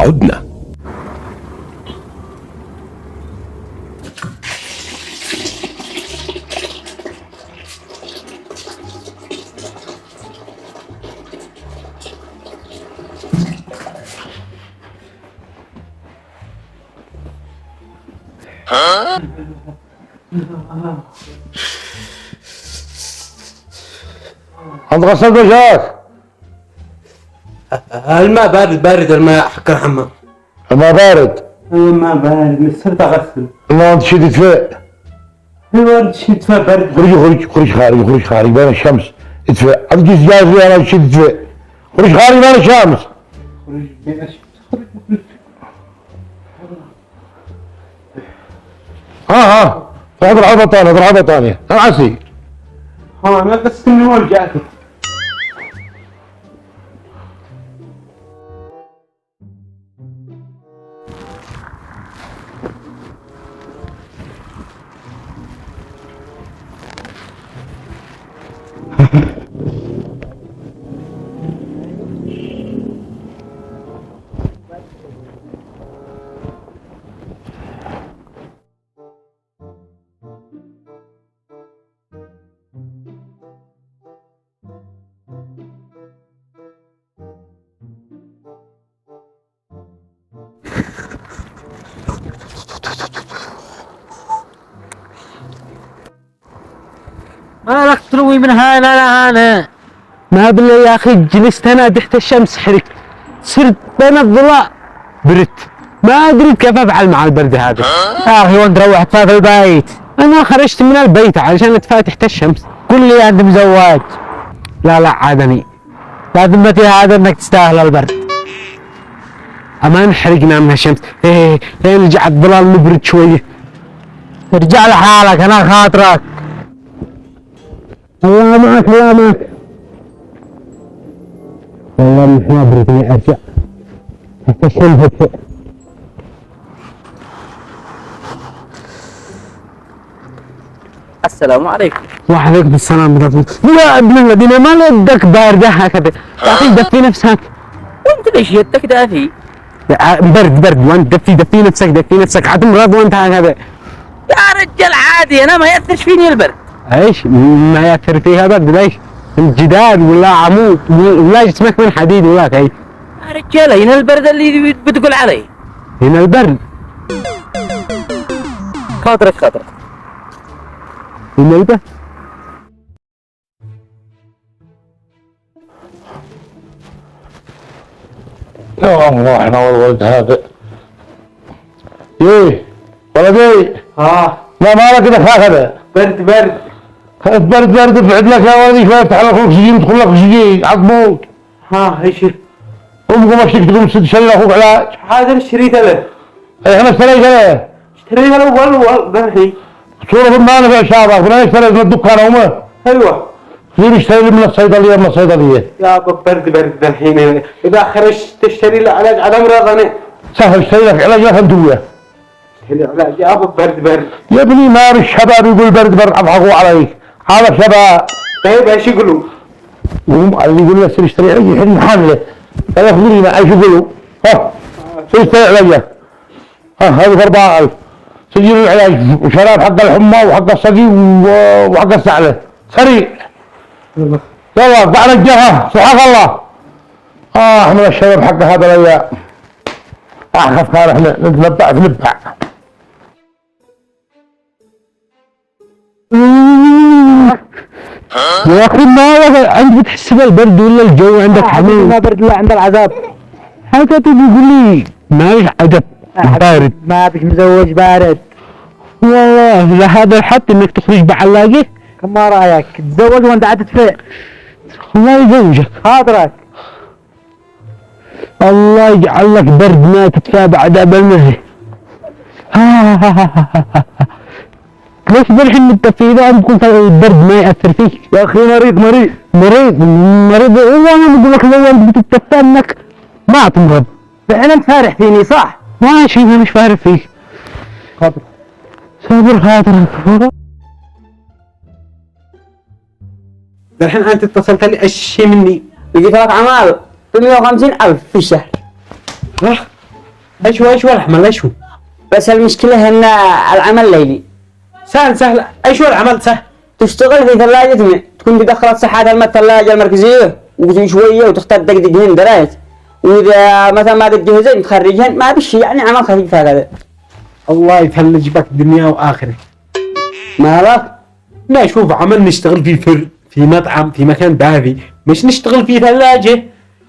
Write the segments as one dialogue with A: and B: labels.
A: عدنا.
B: عند غسل وجهك.
C: الماء بارد الماء حق الحمام.
B: الماء بارد.
C: الماء بارد صرت اغسل.
B: ما انت شي تدفئ.
C: ايوه شي دفا بارد.
B: خرج خارج بين الشمس. ادفئ. عندي زجاج فيها انا شي تدفئ. خرج خارج بين الشمس.
C: خرج بين الشمس.
B: ها هذا العضة ثانية العسي.
C: انا غسلني ورجعت.
D: مالك تروي من هنا لهنا؟ ما بالله يا اخي جلست هنا تحت الشمس حرقت، صرت بين الضلاع برد، ما ادري كيف افعل مع البرد هذا. يا اخي وانت روحت في البيت؟ انا خرجت من البيت علشان اتفاء تحت الشمس. قل لي انت مزواج؟ لا عادني، لا ذمتي هذا انك تستاهل البرد. اما انحرقنا من الشمس، لين رجع الظلال مبرد شويه. ارجع لحالك انا خاطرك. الله معك والله مش نابرتني ارجع حتى الشمس تفق.
E: السلام عليكم.
D: وعليكم السلام ورحمة الله. يا ابن الذين ما يدك باردة هكذا يا اخي دفي نفسك.
E: وانت ليش يدك دافي؟
D: برد وانت دفي نفسك عتمرض وانت هكذا.
E: يا رجال عادي انا ما ياثرش فيني البرد.
D: ايش ما ياثر فيها برد؟ ليش؟ جدار ولا عمود ولا جسمك من حديد ولا شيء؟
E: يا رجال هنا البرد اللي بتقول عليه.
D: هنا البرد
E: خاطرك
D: هنا البرد.
B: يا الله احنا والولد هذا. ايه ولدي. ما مالك كده هكذا؟
C: برد
B: برد ابعد لك يا ولدي شوي افتح لك الاكسجين يدخل لك اكسجين عضموت.
C: ايش؟
B: قوم اشتري تقوم تشتري لاخوك علاج.
C: هذا اشتريته له.
B: انا اشتريته له
C: والله
B: صورة في المال في شعبك ولا اشتريت من الدكان وما؟
C: ايوه.
B: غير اشتري من الصيدلية.
C: يا ابو برد الحين اذا خرجت تشتري له علاج على امراض انا.
B: سهل اشتري لك علاج لك انتويه.
C: علاج يا ابو برد.
B: يا ابني ما الشباب يقول برد اضحكوا عليك. هذا شباب.
C: طيب ايش يقولوا؟
B: اللي يقول لك اشتري علاج الحين حامله. قال لك لي ايش يقولوا؟ اشتري علاج. هذه 4000 سجل العلاج وشراب حق الحمى وحق الصدي وحق السعلة سريع. يلا بعد الجهة سبحان الله. احنا الشباب حق هذا الايام اخف كان احنا نتنبع في نبع.
D: يا اخي ما عندك بتحس بالبرد ولا الجو عندك حميم؟
E: ما برد لا عند العذاب.
D: حتى تقول لي مالك عجب بارد.
E: ما بك مزوج بارد.
D: والله لهذا الحد انك تخرج بعلاقه.
E: كم رايك تتزوج وانت قاعد تدفئ؟
D: الله يزوجك
E: خاطرك.
D: الله يجعل لك برد ما تدفى بعد بالمزه. ليش بالحين متدفي اذا انت كنت البرد ما ياثر فيك؟
B: يا اخي مريض
D: والله انا بقول لك لو انت بتتدفى انك ما تمرض.
E: الحين انت فارح فيني صح؟
D: ماشي انا مش فارق فيك.
E: خاطر
D: صابر خاطرك.
C: الحين انت اتصلت لي ايش شيء مني؟
E: لقيت لك عمال 150,000 في الشهر.
C: ايش هو العمل ايش هو؟
A: بس المشكلة ان العمل ليلي.
C: سهل ايش هو العمل سهل؟
A: تشتغل في ثلاجة، تكون بدخلت صحات الماء الثلاجة المركزية وشوية وتختار دقدقهن درايت، وإذا مثلا ما تجهزين تخرجهن ما بشي، يعني عمل خفيف هكذا.
C: الله يثلج بك دنيا واخره.
A: مالك؟
C: لا شوف عمل نشتغل في فرن، في مطعم، في مكان دافي، مش نشتغل في ثلاجة.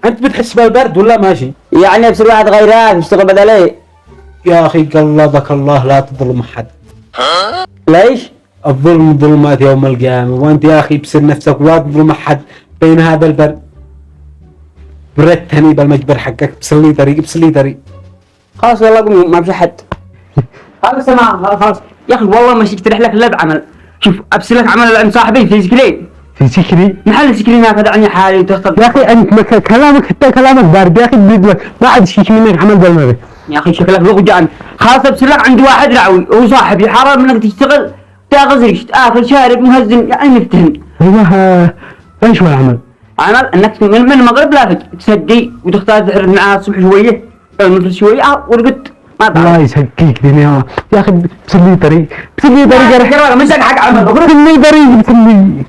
C: انت بتحس بالبرد ولا ماشي؟
A: يعني بصير واحد غيرك يشتغل بدلي.
C: يا اخي قلبك الله لا تظلم احد.
A: ليش؟
C: الظلم ظلمات يوم القيامة، وانت يا اخي بسر نفسك ولا تظلم احد بين هذا البرد. بردتني بالمجبر حقك، بسلي طريق.
A: خلاص والله قوم ما بشي حد. خلاص تمام خلاص يا اخي والله ماشي اقترح لك لب عمل. شوف ابصر لك عمل عند صاحبي في سكرين.
D: في سكري
A: محل سكرين هكذا عني حالي وتخطط.
D: يا اخي انت كلامك حتى كلامك بارد يا اخي، بدك ما عاد شيء منك عمل بالمره.
A: يا اخي شكلك لغجان. خلاص ابصر لك عندي واحد رعوي وهو صاحبي، حرام انك تشتغل تاخذ ريش تاكل شارب مهزم، يعني نفتهم.
D: ايوه ايش هو العمل؟
A: عمل انك من المغرب لا تسدي وتختار تحرد معاه الصبح شويه مثل شويه ورقدت ما
D: الله
A: تعرف.
D: يسكيك دنيا يا اخي، بسلي طريق
A: يا رجال مش حق عمل
D: بسلي طريق بسلي.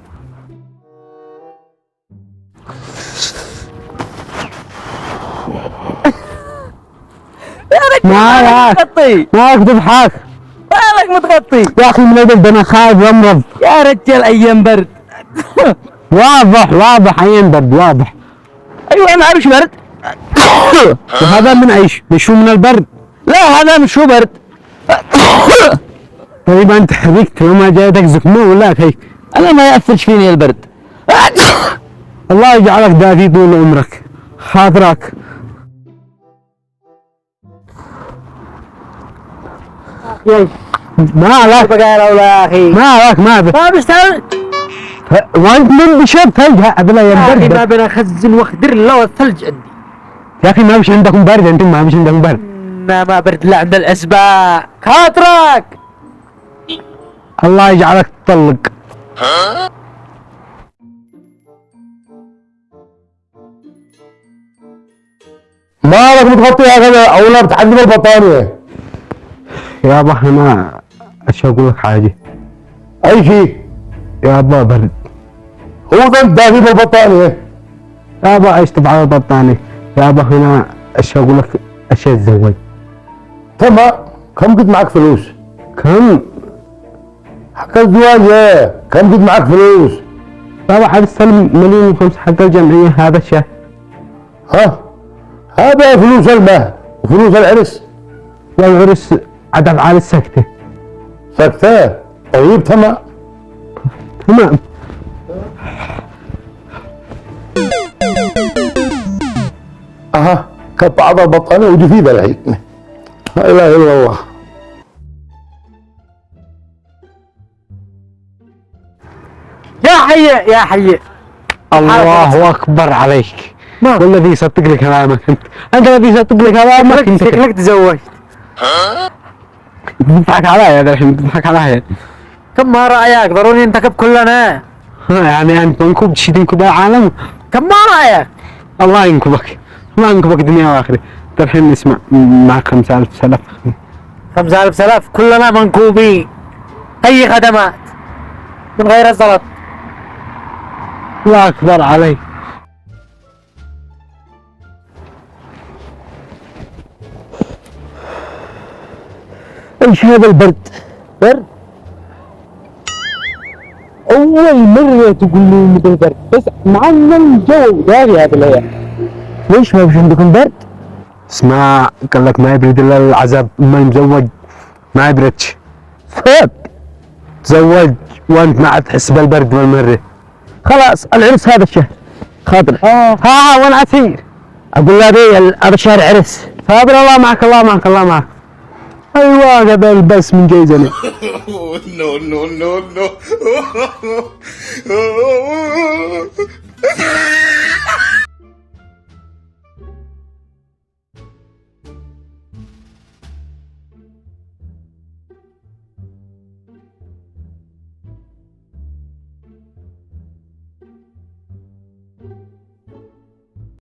D: مالك تضحك؟
E: مالك متغطي
D: يا اخي من هذا انا خايف وامرض
E: يا رجال ايام برد.
D: واضح عين برد واضح.
E: ايوه انا عارف برد.
D: وهذا من ايش؟ مش هو من البرد؟
E: لا هذا مش هو برد.
D: طيب انت حرقت وما جايتك زكمه ولا هيك؟
E: انا ما ياثرش فيني البرد.
D: الله يجعلك دافي طول عمرك خاطرك. مالك
E: بقى يا اخي
D: مالك
E: ما بيشتغل
D: وانت من بشرب ثلج هذا
E: يا اخي،
D: يا
E: ما بين اخزن واخدر الا والثلج عندي.
D: يا اخي ما مش عندكم برد، انتم ما مش عندكم برد.
E: ما برد لا عند الاسباء خاطرك.
D: الله يجعلك تطلق.
B: مالك متغطي هكذا او لا بتعذب البطانية؟
D: يابا انا ايش اقول لك حاجه.
B: اي شيء
D: يابا برد.
B: هو ده دافي بالبطانية.
D: يابا ايش تبع البطانية؟ يابا هنا ايش اقول لك، ايش اتزوج.
B: تمام. كم قد معك فلوس؟
D: كم؟
B: حق الزواج ايه؟ كم قد معك فلوس؟
D: يابا حد السنة 1,500,000 حق الجمعية هذا الشهر.
B: ها؟ هذا فلوس المهر وفلوس العرس.
D: والعرس عاد افعال السكتة.
B: سكتة؟ طيب تمام.
D: تمام.
B: اها كب بعض البطانية وجفيدة الحين. لا اله الا الله.
E: يا حي
D: الله اكبر عليك. والذي يصدق لك كلامك انت الذي يصدق لك كلامك. انت
E: شكلك تزوجت.
D: بتضحك علي هذا الحين، بتضحك علي.
E: كم ما رايك ضروري ننتخب كلنا؟
D: يعني انت انكب شي تنكب العالم.
E: كم ما رايك؟
D: الله ينكبك، الله ينكبك دنيا واخره. انت الحين اسمع، معك 5,000 سلف.
E: 5,000 سلف كلنا منكوبين. اي خدمات من غير الزلط.
D: الله اكبر عليك. ايش هذا البرد؟ برد؟ اول مرة تقول لي مثل برد، بس معنا الجو داري هذا الايام. ليش ما فيش عندكم برد؟ اسمع قال لك ما يبرد الا العذاب، ما مزوج ما يبردش. فهد تزوج وانت ما عاد تحس بالبرد بالمرة. خلاص العرس هذا الشهر خاطر. ها وانا عسير اقول له هذا الشهر عرس. صابر الله معك الله معك الله معك. ايوه قبل بس من جيزني.
F: no.